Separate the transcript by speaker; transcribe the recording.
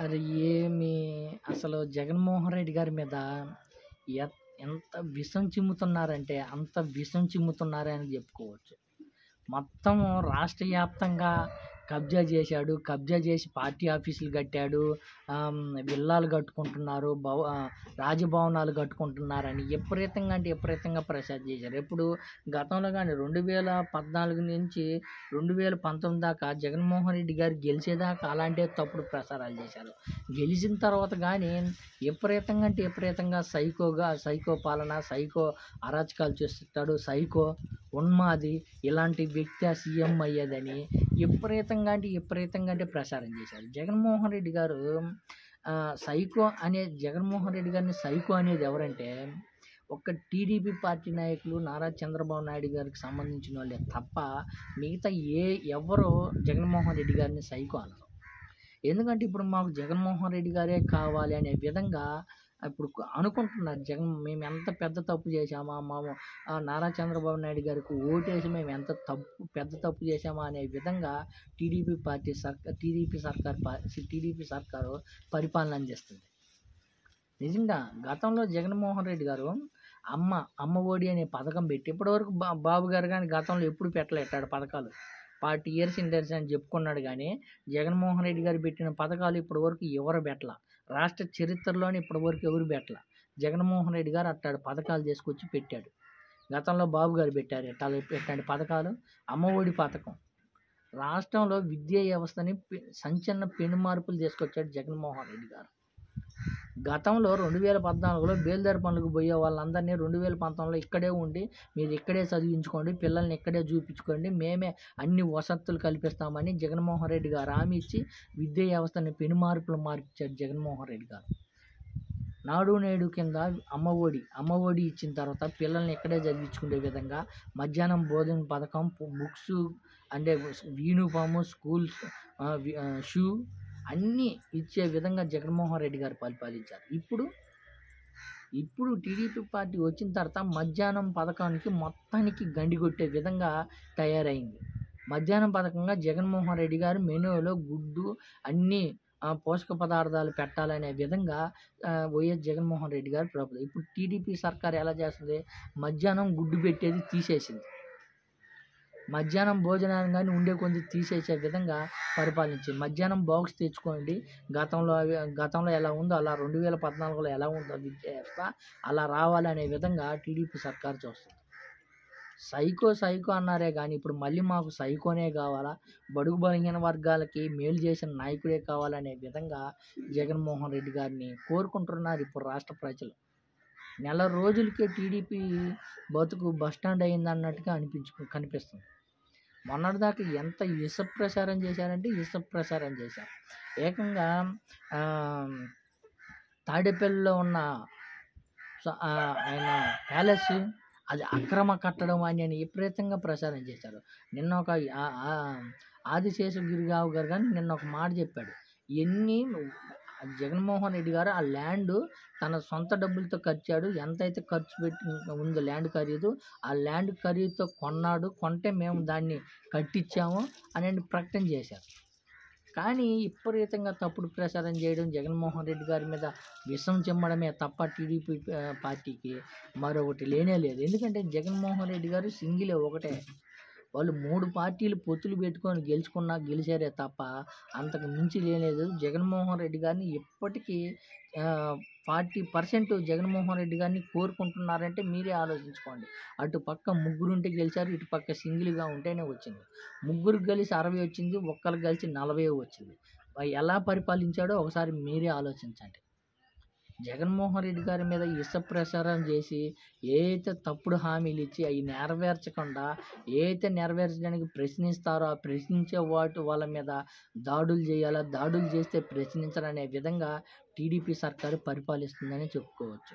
Speaker 1: అది ఏమి అసలు జగన్మోహన్ రెడ్డి గారి మీద ఎంత విషం చిమ్ముతున్నారంటే అంత విషం చిమ్ముతున్నారే అని చెప్పుకోవచ్చు. మొత్తం రాష్ట్ర వ్యాప్తంగా కబ్జా చేశాడు. కబ్జా చేసి పార్టీ ఆఫీసులు కట్టాడు. విల్లాలు కట్టుకుంటున్నారు, రాజభవనాలు కట్టుకుంటున్నారని విపరీతంగా అంటే విపరీతంగా ప్రచారం చేశారు. ఎప్పుడు గతంలో కానీ 2014 నుంచి 2019 దాకా జగన్మోహన్ రెడ్డి గారు గెలిచేదాకా అలాంటి తప్పుడు ప్రచారాలు చేశారు. గెలిచిన తర్వాత కానీ విపరీతంగా అంటే విపరీతంగా సైకో పాలన, సైకో అరాచకాలు చేస్తుంటాడు, సైకో ఉన్మాది ఇలాంటి వ్యక్తి సీఎం అయ్యేదని విపరీతంగా అంటే ప్రచారం చేశారు. జగన్మోహన్ రెడ్డి గారు జగన్మోహన్ రెడ్డి గారిని సైకో అనేది ఎవరంటే ఒక్క టీడీపీ పార్టీ నాయకులు నారా చంద్రబాబు నాయుడు గారికి సంబంధించిన వాళ్ళే తప్ప మిగతా ఎవరు జగన్మోహన్ రెడ్డి గారిని సైకో అనరు. ఎందుకంటే ఇప్పుడు మాకు జగన్మోహన్ రెడ్డి గారే కావాలి అనే విధంగా ఇప్పుడు అనుకుంటున్నారు. మేము ఎంత పెద్ద తప్పు చేశామా, నారా చంద్రబాబు నాయుడు గారికి ఓటేసి మేము ఎంత పెద్ద తప్పు చేశామా అనే విధంగా టీడీపీ సర్కారు పరిపాలన అందిస్తుంది. నిజంగా గతంలో జగన్మోహన్ రెడ్డి గారు అమ్మ ఒడి అనే పథకం పెట్టి ఇప్పటివరకు బాబు గారు కానీ గతంలో ఎప్పుడు పెట్టలేటాడు పథకాలు. 40 years ఇండర్స్ అని చెప్పుకున్నాడు కానీ జగన్మోహన్ రెడ్డి గారు పెట్టిన పథకాలు ఇప్పటివరకు ఎవరు పెట్టల. రాష్ట్ర చరిత్రలోనే ఇప్పటివరకు ఎవరు పెట్టల. జగన్మోహన్ రెడ్డి గారు అట్టాడు పథకాలు తీసుకొచ్చి పెట్టాడు. గతంలో బాబు గారు పెట్టారు ఎట్లాంటి పథకాలు. అమ్మ ఒడి పథకం రాష్ట్రంలో విద్యా వ్యవస్థని సంచలన పెను మార్పులు తీసుకొచ్చాడు జగన్మోహన్ రెడ్డి గారు. గతంలో 2014లో బేల్దారి పనులకు పోయే వాళ్ళందరినీ 2019లో ఇక్కడే ఉండి మీరు ఇక్కడే చదివించుకోండి, పిల్లల్ని ఇక్కడే చూపించుకోండి, మేమే అన్ని వసతులు కల్పిస్తామని జగన్మోహన్ రెడ్డి గారు హామీ ఇచ్చి విద్యా వ్యవస్థని పెను మార్పులు మార్చాడు జగన్మోహన్ రెడ్డి గారు. నాడు నేడు కింద అమ్మ ఒడి ఇచ్చిన తర్వాత పిల్లల్ని ఇక్కడే చదివించుకునే విధంగా మధ్యాహ్నం భోజన పథకం, బుక్స్ అంటే యూనిఫాము, స్కూల్స్, షూ అన్నీ ఇచ్చే విధంగా జగన్మోహన్ రెడ్డి గారు పరిపాలించారు. ఇప్పుడు టీడీపీ పార్టీ వచ్చిన తర్వాత మధ్యాహ్నం పథకానికి మొత్తానికి గండి కొట్టే విధంగా తయారైంది. మధ్యాహ్నం పథకంగా జగన్మోహన్ రెడ్డి గారు మెనూలో గుడ్డు అన్నీ పోషక పదార్థాలు పెట్టాలనే విధంగా వైఎస్ జగన్మోహన్ రెడ్డి గారు ప్రభుత్వం. ఇప్పుడు టీడీపీ సర్కారు ఎలా చేస్తుంది, మధ్యాహ్నం గుడ్డు పెట్టేది తీసేసింది. మధ్యాహ్నం భోజనాన్ని కానీ ఉండే కొంచెం తీసేసే విధంగా పరిపాలించింది. మధ్యాహ్నం బాక్స్ తెచ్చుకోండి, గతంలో ఎలా ఉందో అలా 2014లో ఎలా ఉందో విద్యా వ్యవస్థ అలా రావాలనే విధంగా టీడీపీ సర్కారు చూస్తుంది. సైకో అన్నారే కానీ ఇప్పుడు మళ్ళీ మాకు సైకోనే కావాలా, బడుగు బలహీన వర్గాలకి మేలు చేసిన నాయకుడే కావాలనే విధంగా జగన్మోహన్ రెడ్డి గారిని కోరుకుంటున్నారు ఇప్పుడు రాష్ట్ర ప్రజలు. నెల రోజులకే టీడీపీ బతుకు బస్టాండ్ అయింది అన్నట్టుగా కనిపిస్తుంది. మొన్నటిదాకా ఎంత విష ప్రచారం చేశారంటే ఏకంగా తాడేపల్లిలో ఉన్న ఆయన ప్యాలెస్ అది అక్రమ కట్టడం అని విపరీతంగా ప్రచారం చేశారు. నిన్న ఒక ఆదిశేషగిరిరావు గారు కానీ నిన్న ఒక మాట చెప్పాడు. జగన్మోహన్ రెడ్డి గారు ఆ ల్యాండ్ తన సొంత డబ్బులతో ఖర్చాడు, ఎంతైతే ఖర్చు పెట్టి ఉందో ల్యాండ్ ఖరీదు ఆ ల్యాండ్ ఖరీదుతో కొంటే మేము దాన్ని కట్టించాము అని ప్రకటన చేశారు. కానీ విపరీతంగా తప్పుడు ప్రచారం చేయడం, జగన్మోహన్ రెడ్డి గారి మీద విషం చిమ్మడమే తప్ప టీడీపీ పార్టీకి మరొకటి లేనే లేదు. ఎందుకంటే జగన్మోహన్ రెడ్డి గారు సింగిలే ఒకటే. వాళ్ళు 3 పార్టీలు పొత్తులు పెట్టుకొని గెలిచారే తప్ప అంతకు మించి లేదు. జగన్మోహన్ రెడ్డి గారిని ఇప్పటికీ 40% జగన్మోహన్ రెడ్డి గారిని కోరుకుంటున్నారంటే మీరే ఆలోచించుకోండి. అటు పక్క 3 ఉంటే గెలిచారు, ఇటు పక్క సింగిల్గా ఉంటేనే వచ్చింది. 3 కలిసి 60 వచ్చింది, ఒక్కరు కలిసి 40 వచ్చింది. ఎలా పరిపాలించాడో ఒకసారి మీరే ఆలోచించండి. జగన్మోహన్ రెడ్డి గారి మీద విష ప్రచారం చేసి ఏదైతే తప్పుడు హామీలు ఇచ్చి అవి నెరవేర్చడానికి ప్రశ్నిస్తారో ఆ ప్రశ్నించే వాళ్ళ మీద దాడులు చేయాలా, దాడులు చేస్తే ప్రశ్నించాలనే విధంగా టీడీపీ సర్కారు పరిపాలిస్తుందని చెప్పుకోవచ్చు.